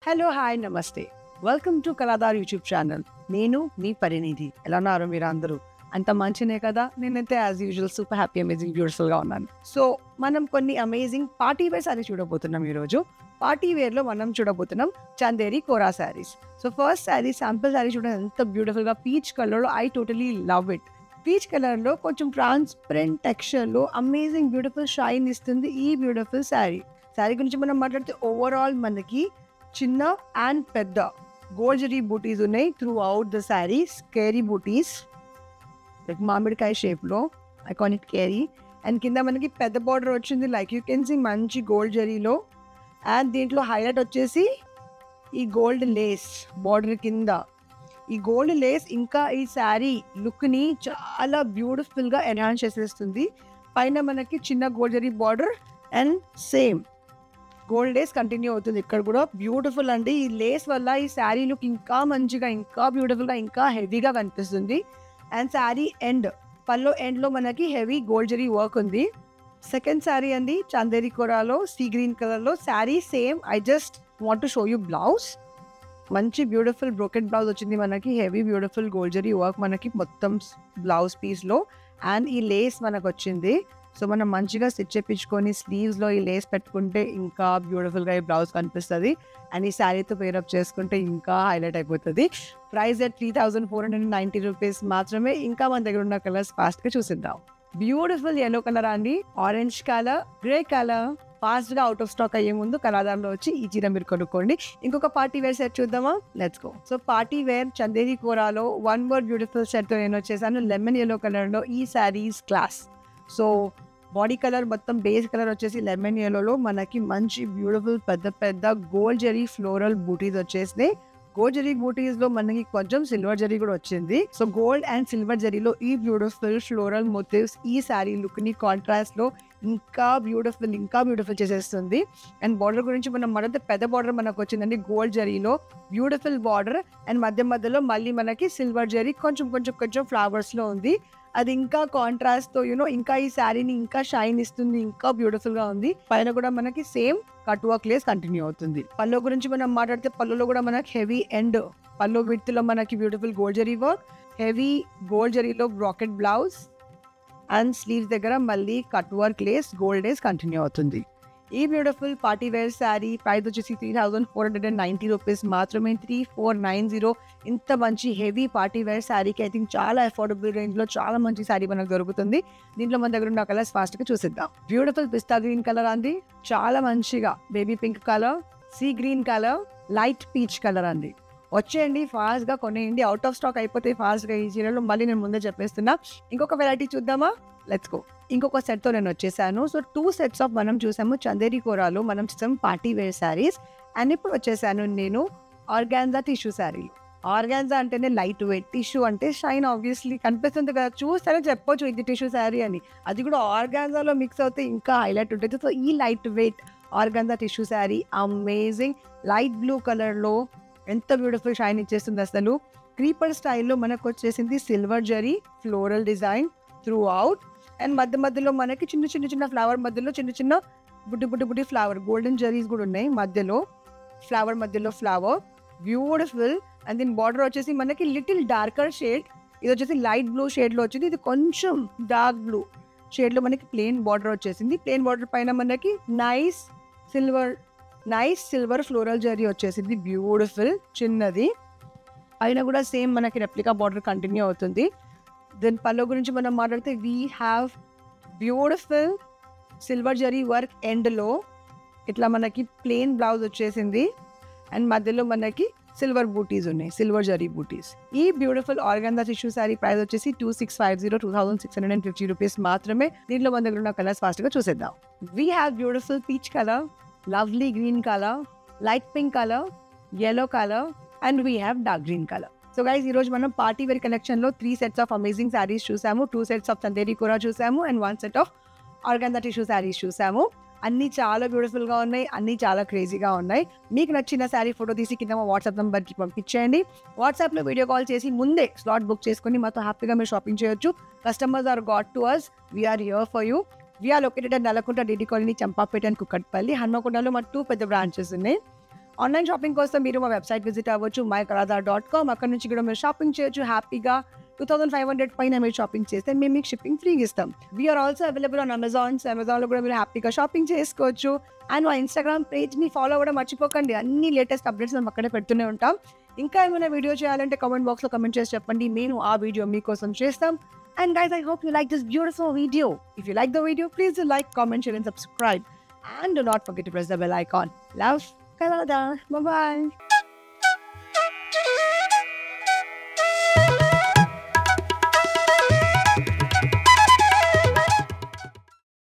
Hello hi నమస్తే welcome to Kaladhar YouTube channel. నేను మీ పరినిధి. ఎలా ఉన్నారు మీరు అందరూ? అంత మంచినే కదా? నేనైతే as usual super happy amazing బ్యూటిఫుల్గా ఉన్నాను. సో మనం కొన్ని అమేజింగ్ పార్టీ వేర్ శారీస్ చూడబోతున్నాం ఈరోజు. పార్టీ వేర్లో మనం చూడబోతున్నాం Chanderi kora saris. So first sari sample sari చూడండి ఎంత బ్యూటిఫుల్గా పీచ్ కలర్లో. I totally love it. Peach కలర్లో కొంచెం ట్రాన్స్పరెంట్ టెక్స్చర్లో అమేజింగ్ బ్యూటిఫుల్ షైన్ ఇస్తుంది ఈ బ్యూటిఫుల్ శారీ. శారీ గురించి మనం మాట్లాడితే ఓవరాల్ మనకి చిన్న అండ్ పెద్ద గోల్డ్ జరీ బూటీస్ ఉన్నాయి throughout the sari. Kairi buttis like మామిడికాయ షేప్లో ఐకానిక్ కేరీ. అండ్ కింద మనకి పెద్ద బార్డర్ వచ్చింది లైక్ యూ కెన్ సీ మంచి గోల్డ్ జరీలో. అండ్ దీంట్లో హైలైట్ వచ్చేసి ఈ గోల్డ్ లేస్ బార్డర్ కింద. ఈ గోల్డ్ లేస్ ఇంకా ఈ శారీ లుక్ని చాలా బ్యూటిఫుల్గా ఎన్హాన్స్ చేసేస్తుంది. పైన మనకి చిన్న gold zari border and same gold lace continue అవుతుంది ఇక్కడ కూడా. బ్యూటిఫుల్ అండి. ఈ లేస్ వల్ల ఈ శారీ లుక్ ఇంకా మంచిగా, ఇంకా బ్యూటిఫుల్గా, ఇంకా హెవీగా కనిపిస్తుంది. అండ్ శారీ ఎండ్ పల్లో ఎండ్లో మనకి హెవీ గోల్డ్ జరీ వర్క్ ఉంది. సెకండ్ శారీ అండి చందేరి కోరాలో సీ గ్రీన్ కలర్లో. Sari same. I just want to show you blouse. మంచి బ్యూటిఫుల్ బ్రోకెట్ బ్లౌజ్ వచ్చింది మనకి. Heavy beautiful gold zari work మనకి మొత్తం బ్లౌజ్ పీస్లో. అండ్ ఈ లేస్ మనకు వచ్చింది. సో మనం మంచిగా స్టిచ్ చేయించుకొని స్లీవ్స్లో ఈ లేస్ పెట్టుకుంటే ఇంకా బ్యూటిఫుల్గా ఈ బ్లౌజ్ కనిపిస్తుంది. అండ్ ఈ శారీతో పేరప్ చేసుకుంటే ఇంకా హైలైట్ అయిపోతుంది. ప్రైస్ at 3,490 రూపీస్ మాత్రమే. ఇంకా మన దగ్గర ఉన్న కలర్స్ ఫాస్ట్గా చూసిద్దాం. బ్యూటిఫుల్ ఎల్లో కలర్ అండి, ఆరెంజ్ కలర్, గ్రే కలర్. ఫాస్ట్గా అవుట్ ఆఫ్ స్టాక్ అయ్యే ముందు కళాదారంలో వచ్చి ఈ చీర మీరు కొనుక్కోండి. ఇంకొక పార్టీ వేర్ సెట్ చూద్దామా? Let's go. So party wear Chanderi కోరాలో వన్ మోర్ బ్యూటిఫుల్ సెట్తో నేను వచ్చేసాను. లెమన్ ఎల్లో కలర్లో ఈ saris class. So body colour మొత్తం బేస్ కలర్ వచ్చేసి లెమన్ ఎల్లోలో మనకి మంచి బ్యూటిఫుల్ పెద్ద పెద్ద గోల్డ్ జరీ ఫ్లోరల్ బూటీస్ వచ్చేసినాయి. గోల్డ్ జరీ బూటీస్లో మనకి కొంచెం సిల్వర్ జరీ కూడా వచ్చింది. సో గోల్డ్ అండ్ సిల్వర్ జరీలో ఈ బ్యూటిఫుల్ ఫ్లోరల్ మోటివ్స్ ఈ శారీ లుక్ని కాంట్రాస్ట్లో ఇంకా బ్యూటిఫుల్ చేసేస్తుంది. అండ్ బార్డర్ గురించి మనం మరింత పెద్ద బార్డర్ మనకు వచ్చిందండి గోల్డ్ జరీలో. బ్యూటిఫుల్ బార్డర్ అండ్ మధ్యలో మళ్ళీ మనకి సిల్వర్ జరీ కొంచెం ఫ్లవర్స్లో ఉంది. అది ఇంకా కాంట్రాస్ట్తో ఇంకా ఈ శారీని ఇంకా షైన్ ఇస్తుంది, ఇంకా బ్యూటిఫుల్గా ఉంది. పైన కూడా మనకి same cut work Lay's continue అవుతుంది. పల్లో గురించి మనం మాట్లాడితే పల్లోలో కూడా మనకి హెవీ ఎండ్ పల్లో విడ్త్లో మనకి beautiful gold zari work, heavy gold జరీలో బ్రాకెట్ బ్లౌజ్ అండ్ స్లీవ్స్ దగ్గర మళ్ళీ cut work lace gold lace continue అవుతుంది. ఈ beautiful party wear sari price వచ్చేసి 3,490 రూపీస్ మాత్రమే. 3,490. ఇంత మంచి హెవీ పార్టీ వేర్ శారీకి ఐ థింక్ చాలా అఫోర్డబుల్ రేంజ్లో చాలా మంచి శారీ మనకు దొరుకుతుంది. దీంట్లో మన దగ్గర ఉన్న కలర్స్ ఫాస్ట్గా చూసిద్దాం. బ్యూటిఫుల్ పిస్తా గ్రీన్ కలర్ అండి, చాలా మంచిగా baby pink colour, sea green colour, light peach colour అండి. వచ్చేయండి ఫాస్ట్గా కొనేయండి. అవుట్ ఆఫ్ స్టాక్ అయిపోతే ఫాస్ట్గా ఈ చీరలు మళ్ళీ నేను ముందే చెప్పేస్తున్నా. ఇంకొక వెరైటీ చూద్దామా? Let's go. ఇంకొక సెట్తో నేను వచ్చేసాను. సో 2 sets ఆఫ్ మనం చూసాము చందేరి కోరాలో, మనం చూసాము పార్టీ వేర్ శారీస్. అండ్ ఇప్పుడు వచ్చేసాను నేను ఆర్గాన్జా టిష్యూ శారీలు. ఆర్గాన్జా అంటేనే లైట్ వెయిట్, టిష్యూ అంటే షైన్ ఆబ్వియస్లీ కనిపిస్తుంది కదా, చూస్తేనే చెప్పొచ్చు ఇది టిష్యూ శారీ అని. అది కూడా ఆర్గాన్జాలో మిక్స్ అవుతే ఇంకా హైలైట్ ఉంటుంది. సో ఈ light weight organza tissue sari amazing. Light blue కలర్లో ఎంత బ్యూటిఫుల్ షైన్ ఇచ్చేస్తుంది అసలు. క్రీపర్ స్టైల్లో మనకు వచ్చేసింది silver zari floral design through out. And మధ్యలో మనకి చిన్న ఫ్లవర్ మధ్యలో చిన్న బుడ్డి ఫ్లవర్ గోల్డెన్ జరీస్ కూడా ఉన్నాయి మధ్యలో ఫ్లవర్ బ్యూటిఫుల్. అండ్ దీని బార్డర్ వచ్చేసి మనకి లిటిల్ డార్కర్ షేడ్. ఇది వచ్చేసి లైట్ బ్లూ షేడ్లో వచ్చింది. ఇది కొంచెం డార్క్ బ్లూ షేడ్లో మనకి ప్లెయిన్ బార్డర్ వచ్చేసింది. ప్లెయిన్ బార్డర్ పైన మనకి నైస్ సిల్వర్ ఫ్లోరల్ జరీ వచ్చేసింది. బ్యూటిఫుల్ చిన్నది. పైన కూడా సేమ్ మనకి రెప్లికా బార్డర్ కంటిన్యూ అవుతుంది. దీని పల్లో గురించి మనం మాట్లాడితే we have beautiful silver zari work ఎండ్లో ఇట్లా మనకి ప్లెయిన్ బ్లౌజ్ వచ్చేసింది. అండ్ మధ్యలో మనకి సిల్వర్ బూటీస్ ఉన్నాయి, సిల్వర్ జరీ బూటీస్. ఈ beautiful organza tissue sari price వచ్చేసి 2,650 రూపీస్ మాత్రమే. దీంట్లో మన దగ్గర ఉన్న కలర్స్ ఫాస్ట్గా చూసేద్దాం. We have beautiful peach colour, lovely green colour, light pink colour, yellow colour and we have dark green colour. So guys ఈరోజు మనం పార్టీ వేర్ కలెక్షన్లో 3 sets ఆఫ్ అమేజింగ్ శారీస్ చూసాము. 2 sets ఆఫ్ చందేరి కోరా చూసాము and 1 set of organza tissue saris చూసాము. అన్నీ చాలా బ్యూటిఫుల్గా ఉన్నాయి, అన్నీ చాలా క్రేజీగా ఉన్నాయి. మీకు నచ్చిన శారీ ఫోటో తీసి కింద వాట్సాప్ నెంబర్కి పంపించేయండి. వాట్సాప్లో వీడియో కాల్ చేసి ముందే స్లాట్ బుక్ చేసుకొని మాతో హ్యాపీగా మీరు షాపింగ్ చేయొచ్చు. Customers are god to us, we're here for you. We're located at Nallakunta, DD colony, Champapet and Kukatpally. హన్మకొండలో మా 2 పెద్ద బ్రాంచెస్ ఉన్నాయి. ఆన్లైన్ షాపింగ్ కోసం మీరు మా వెబ్సైట్ విజిట్ అవ్వచ్చు mykalada.com. అక్కడ నుంచి కూడా మీరు షాపింగ్ చేయొచ్చు హ్యాపీగా. 2500 పైన మీరు షాపింగ్ చేస్తే మేము మీకు షిప్పింగ్ ఫ్రీగా ఇస్తాం. వీఆర్ ఆల్సో అవైలబుల్ ఆన్ అమెజాన్లో కూడా మీరు హ్యాపీగా షాపింగ్ చేసుకోవచ్చు. అండ్ మా ఇన్స్టాగ్రామ్ పేజ్ని ఫాలో అవ్వడం మర్చిపోకండి. అన్ని లేటెస్ట్ అప్డేట్స్ మేము అక్కడే పెడుతూనే ఉంటాం. ఇంకా ఏమైనా వీడియో చేయాలంటే కామెంట్ బాక్స్లో కామెంట్ చేసి చెప్పండి, నేను ఆ వీడియో మీకోసం చేస్తాం. And guys, I hope you like this beautiful video. If you like the video, please do like, comment, share and subscribe. And do not forget to press the bell icon. Love, Kalada. Bye-bye.